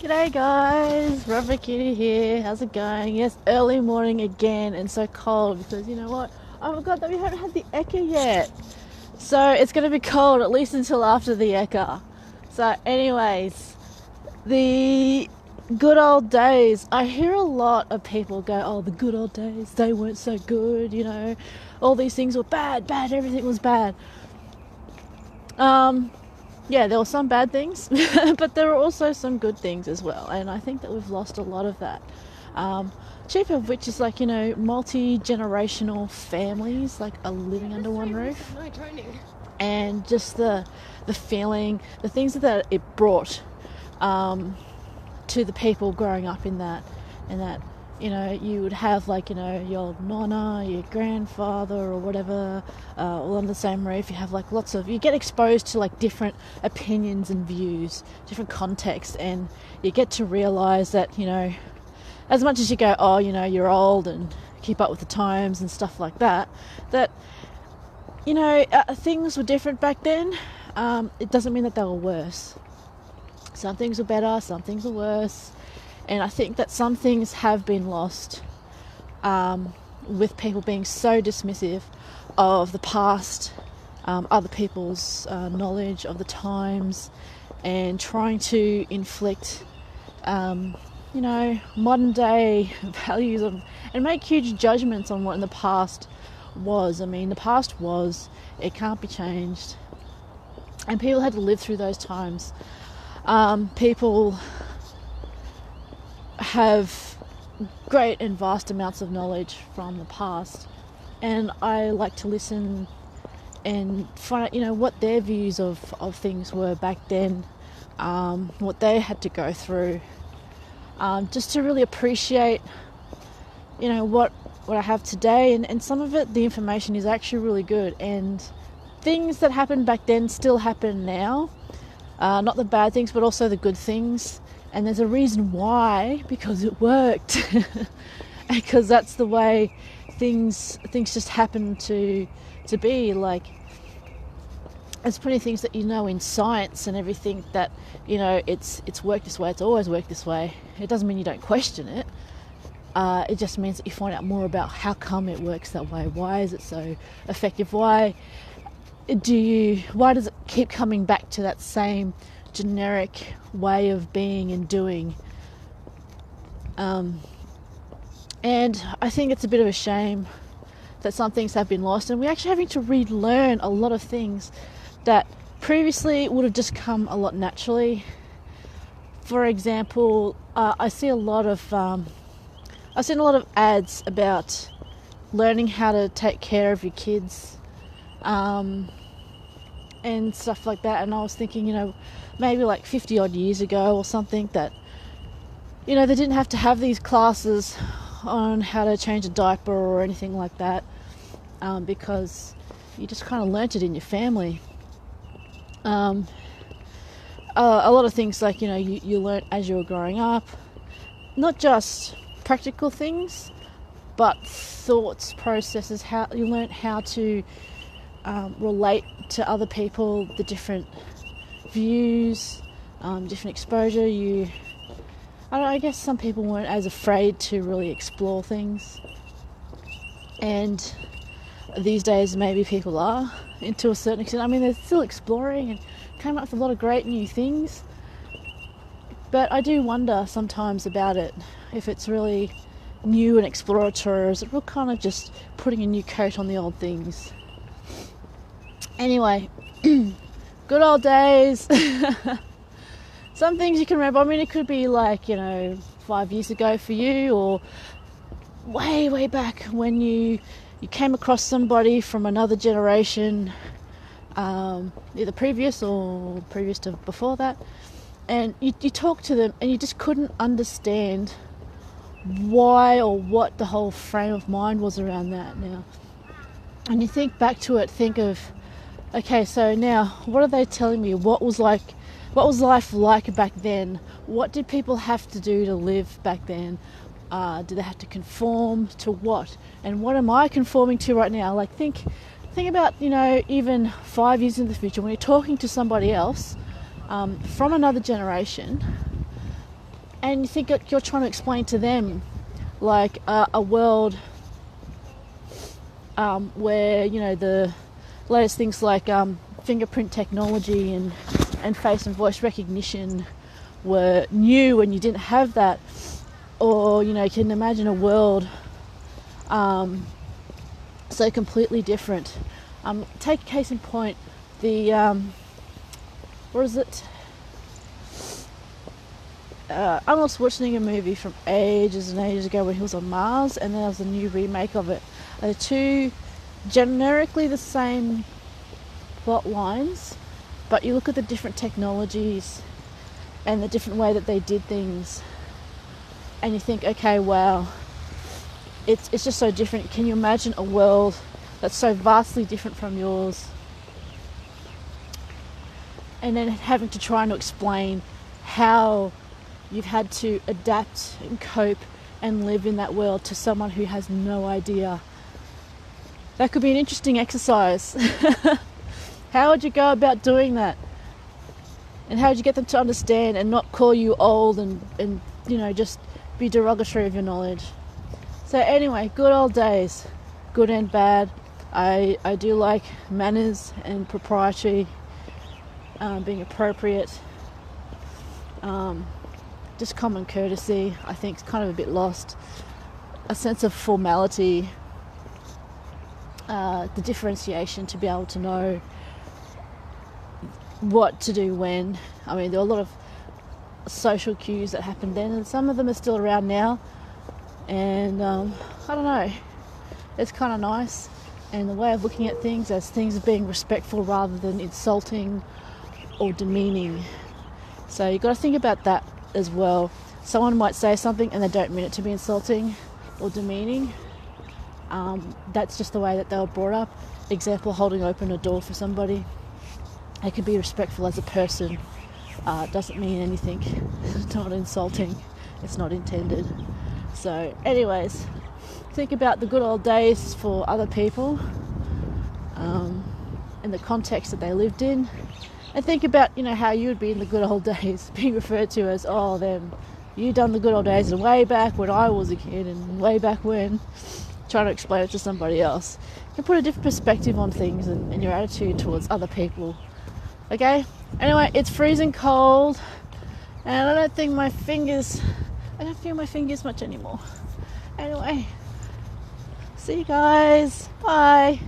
G'day guys, Rubber Kitty here. How's it going? Yes, early morning again and so cold because you know what? I forgot that we haven't had the Eka yet. So it's going to be cold at least until after the Eka. So anyways, the good old days. I hear a lot of people go, oh, the good old days, they weren't so good, you know. All these things were bad, everything was bad. Yeah, there were some bad things, but there were also some good things as well. And I think that we've lost a lot of that. Chief of which is like, you know, multi-generational families like are living under one roof. And just the feeling, the things that it brought to the people growing up in that, you know, you would have like, you know, your nonna, your grandfather or whatever, all under the same roof. You have like you get exposed to like different opinions and views, different contexts, and you get to realise that, you know, as much as you go, oh, you know, you're old and keep up with the times and stuff like that, you know, things were different back then. It doesn't mean that they were worse. Some things were better, some things were worse. And I think that some things have been lost with people being so dismissive of the past, other people's knowledge of the times, and trying to inflict, you know, modern day values and make huge judgments on what in the past was. I mean, the past was, it can't be changed. And people had to live through those times. People have great and vast amounts of knowledge from the past, and I like to listen and find out, you know, what their views of things were back then, what they had to go through, just to really appreciate, you know, what I have today. And some of it, the information is actually really good, and things that happened back then still happen now, not the bad things but also the good things. And there's a reason why, because it worked. Because that's the way things just happen to be. Like, there's plenty of things that you know in science and everything that, you know, it's worked this way, it's always worked this way. It doesn't mean you don't question it. It just means that you find out more about how come it works that way. Why is it so effective? Why does it keep coming back to that same generic way of being and doing? And I think it's a bit of a shame that some things have been lost, and we're actually having to relearn a lot of things that previously would have just come a lot naturally. For example, I've seen a lot of ads about learning how to take care of your kids, and stuff like that. And I was thinking, you know, maybe like 50 odd years ago or something, that, you know, they didn't have to have these classes on how to change a diaper or anything like that, because you just kind of learnt it in your family. A lot of things, like, you know, you learnt as you were growing up, not just practical things, but thoughts, processes, how you learnt how to relate to other people, the different views, different exposure. I guess some people weren't as afraid to really explore things, and these days maybe people are, to a certain extent. I mean, they're still exploring and came up with a lot of great new things, but I do wonder sometimes about it, if it's really new and exploratory, or is it real kind of just putting a new coat on the old things. Anyway, good old days. Some things you can remember. I mean, it could be like, you know, 5 years ago for you, or way back when you came across somebody from another generation, either previous to before that, and you talked to them and you just couldn't understand why or what the whole frame of mind was around that now. And you think back to it, think of, okay, so now what are they telling me? What was life like back then? What did people have to do to live back then? Did they have to conform to what? And what am I conforming to right now? Like, think about, you know, even 5 years in the future, when you're talking to somebody else from another generation, and you think that you're trying to explain to them like a world where, you know, the latest things like fingerprint technology and face and voice recognition were new and you didn't have that. Or, you know, you can imagine a world so completely different. Take a case in point, the what is it? Arnold Schwarzenegger movie from ages and ages ago when he was on Mars, and then there was a new remake of it. They're two generically the same plot lines, but you look at the different technologies and the different way that they did things, and you think, okay, wow, it's just so different. Can you imagine a world that's so vastly different from yours? And then having to try and explain how you've had to adapt and cope and live in that world to someone who has no idea. That could be an interesting exercise. How would you go about doing that? And how would you get them to understand and not call you old and you know, just be derogatory of your knowledge? So anyway, good old days, good and bad. I do like manners and propriety, being appropriate. Just common courtesy, I think, is kind of a bit lost. A sense of formality, the differentiation to be able to know what to do when. I mean, there are a lot of social cues that happened then, and some of them are still around now. And I don't know, it's kind of nice. And the way of looking at things as things being respectful rather than insulting or demeaning. So you've got to think about that as well. Someone might say something and they don't mean it to be insulting or demeaning. That's just the way that they were brought up. Example, holding open a door for somebody. It can be respectful as a person. Doesn't mean anything. It's not insulting. It's not intended. So anyways, think about the good old days for other people, and the context that they lived in. And think about, you know, how you would be in the good old days, being referred to as, oh, them, you done the good old days and way back when I was a kid and way back when, trying to explain it to somebody else. You can put a different perspective on things and your attitude towards other people. Okay? Anyway, it's freezing cold and I don't feel my fingers much anymore. Anyway, see you guys. Bye.